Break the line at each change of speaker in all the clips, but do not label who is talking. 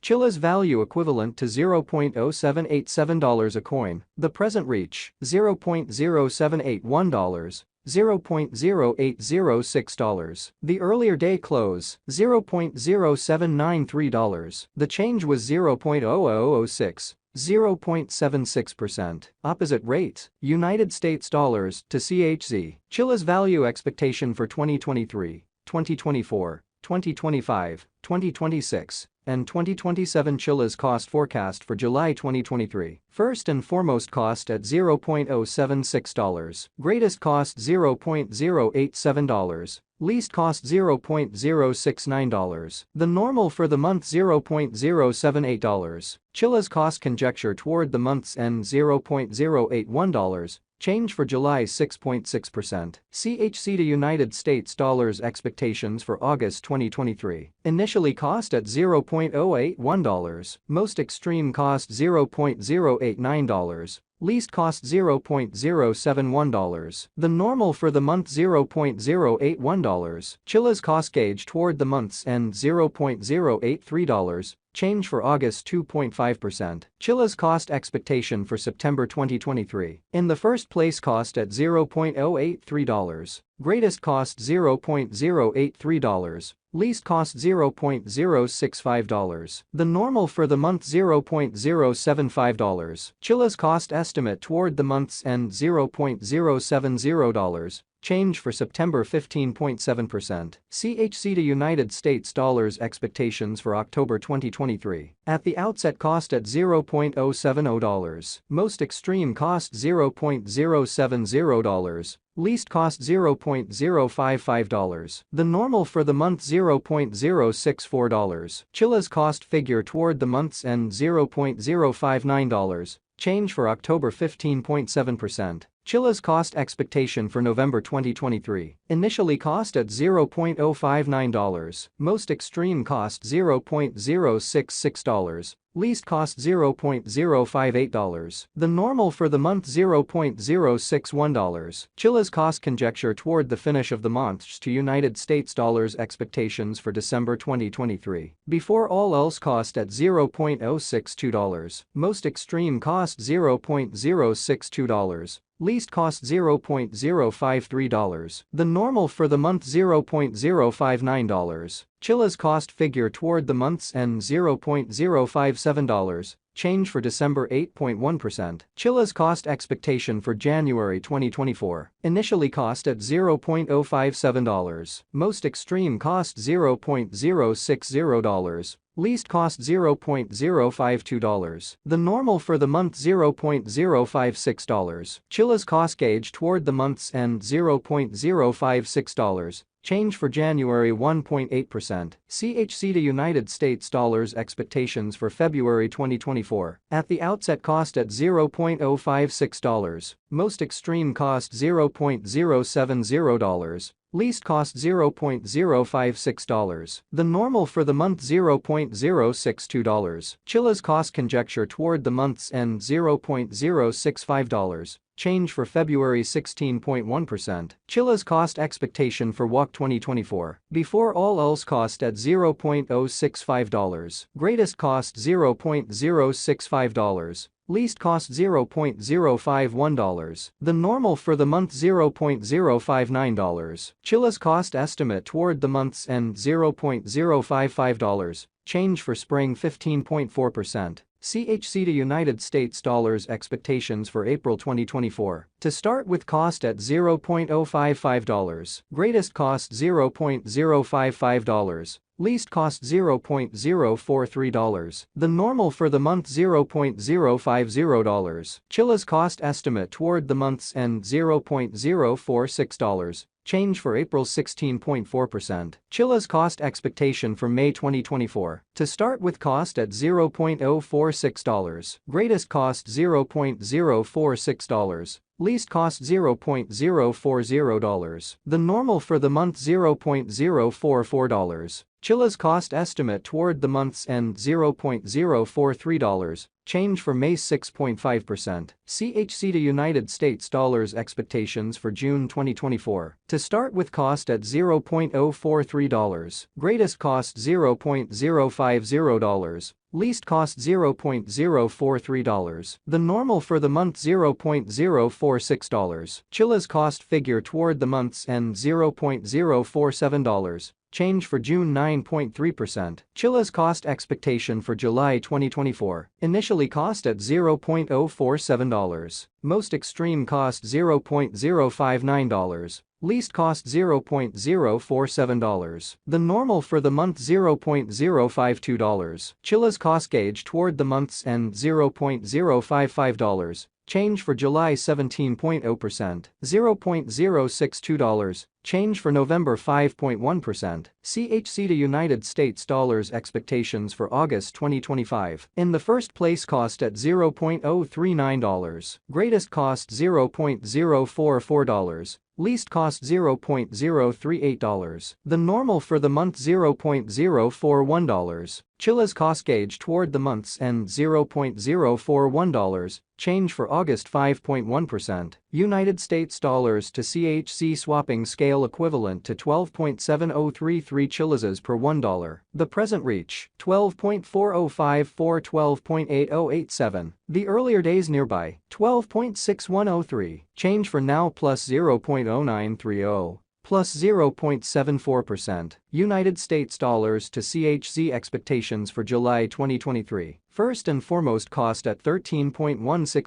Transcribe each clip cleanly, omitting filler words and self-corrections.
Chiliz value equivalent to $0.0787 a coin, the present reach, $0.0781. $0.0806. The earlier day close, $0.0793. The change was 0.0006. 0.76%. Opposite rate, United States dollars to CHZ. Chiliz value expectation for 2023, 2024, 2025, 2026, and 2027. Chiliz cost forecast for July 2023. First and foremost cost at $0.076. Greatest cost $0.087. Least cost $0.069. The normal for the month $0.078. Chiliz cost conjecture toward the month's end $0.081. Change for July 6.6%. CHZ to United States dollars expectations for August 2023. Initially cost at $0.081. Most extreme cost $0.089. Least cost $0.071. The normal for the month $0.081. Chiliz cost gauge toward the month's end $0.083. Change for August 2.5%. Chiliz cost expectation for September 2023. In the first place cost at $0.083. Greatest cost $0.083. Least cost $0.065. The normal for the month $0.075. Chiliz cost estimate toward the month's end $0.070. Change for September 15.7%. CHZ to United States dollars expectations for October 2023. At the outset cost at $0.070. Most extreme cost $0.070. Least cost $0.055. The normal for the month $0.064. Chiliz cost figure toward the month's end $0.059. Change for October 15.7%. Chiliz cost expectation for November 2023. Initially cost at $0.059. Most extreme cost $0.066. Least cost $0.058. The normal for the month $0.061. Chiliz cost conjecture toward the finish of the month to United States dollars expectations for December 2023. Before all else cost at $0.062. Most extreme cost $0.062. Least cost $0.053. The normal for the month $0.059. Chiliz cost figure toward the month's end $0.057. Change for December 8.1%. Chiliz cost expectation for January 2024. Initially cost at $0.057. Most extreme cost $0.060. Least cost $0.052. The normal for the month $0.056. Chiliz cost gauge toward the month's end $0.056. Change for January 1.8%. CHZ to United States dollars expectations for February 2024. At the outset cost at $0.056. Most extreme cost $0.070. Least cost $0.056. The normal for the month $0.062. Chiliz cost conjecture toward the month's end $0.065. Change for February 16.1%. Chiliz cost expectation for WAC 2024. Before all else cost at $0.065. Greatest cost $0.065. Least cost $0.051. The normal for the month $0.059. Chiliz cost estimate toward the month's end $0.055. Change for spring 15.4%. CHZ to United States dollars expectations for April 2024. To start with cost at $0.055. Greatest cost $0.055. Least cost $0.043. The normal for the month $0.050. Chiliz cost estimate toward the month's end $0.046. Change for April 16.4%. Chiliz cost expectation for May 2024. To start with cost at $0.046. Greatest cost $0.046. Least cost $0.040. The normal for the month $0.044. Chiliz cost estimate toward the month's end $0.043, change for May 6.5%. CHC to United States dollars expectations for June 2024. To start with, cost at $0.043, greatest cost $0.050, least cost $0.043. The normal for the month $0.046. Chiliz cost figure toward the month's end $0.047. Change for June 9.3%. Chiliz cost expectation for July 2024. Initially cost at $0.047. Most extreme cost $0.059. Least cost $0.047. The normal for the month $0.052. Chiliz cost gauge toward the month's end $0.055. Change for July 17.0%. $0.062. Change for November 5.1%. CHC to United States dollars expectations for August 2025. In the first place, cost at $0.039. Greatest cost $0.044. Least cost $0.038. The normal for the month $0.041. Chiliz cost gauge toward the month's end $0.041. Change for August 5.1%. United States dollars to CHC swapping scale equivalent to 12.7033 chilizes per $1. The present reach 12.4054, 12.8087. The earlier days nearby 12.6103. Change for now plus 0.0930. Plus 0.74%. United States dollars to CHC expectations for July 2023. First and foremost, cost at 13.16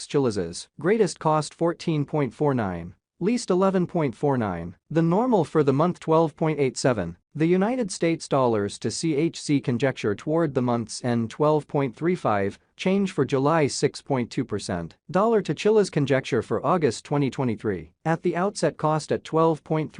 chilizes. Greatest cost 14.49. Least 11.49. The normal for the month 12.87. The United States dollars to CHC conjecture toward the month's end 12.35. Change for July 6.2%. Dollar to Chiliz conjecture for August 2023. At the outset, cost at 12.35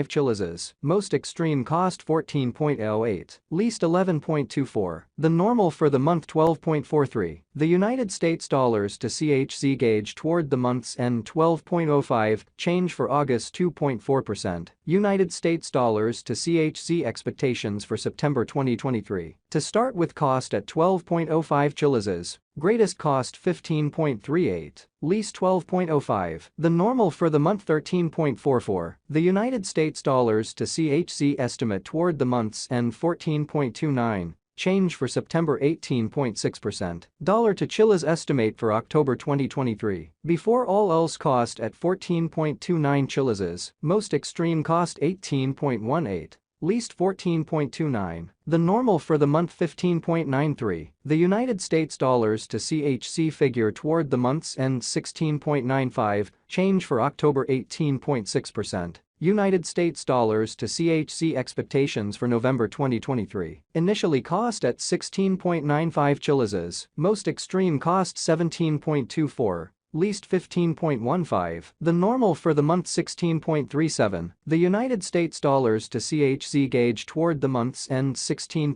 chilizes. Most extreme cost 14.08. Least 11.24. The normal for the month 12.43. The United States dollars to CHC gauge toward the month's end 12.05. Change for August 2.4%. United States dollars to CHC expectations for September 2023. To start with, cost at 12.05 chilizes. Greatest cost 15.38. Least 12.05. The normal for the month 13.44. The United States dollars to CHC estimate toward the month's end 14.29. Change for September 18.6%. Dollar to Chiliz estimate for October 2023. Before all else, cost at 14.29 chilizes. Most extreme cost 18.18. Least 14.29. The normal for the month 15.93. The United States dollars to CHC figure toward the month's end 16.95. Change for October 18.6%. United States dollars to CHC expectations for November 2023. Initially cost at 16.95 chilizes. Most extreme cost 17.24. Least 15.15. The normal for the month 16.37. The United States dollars to CHC gauge toward the month's end 16.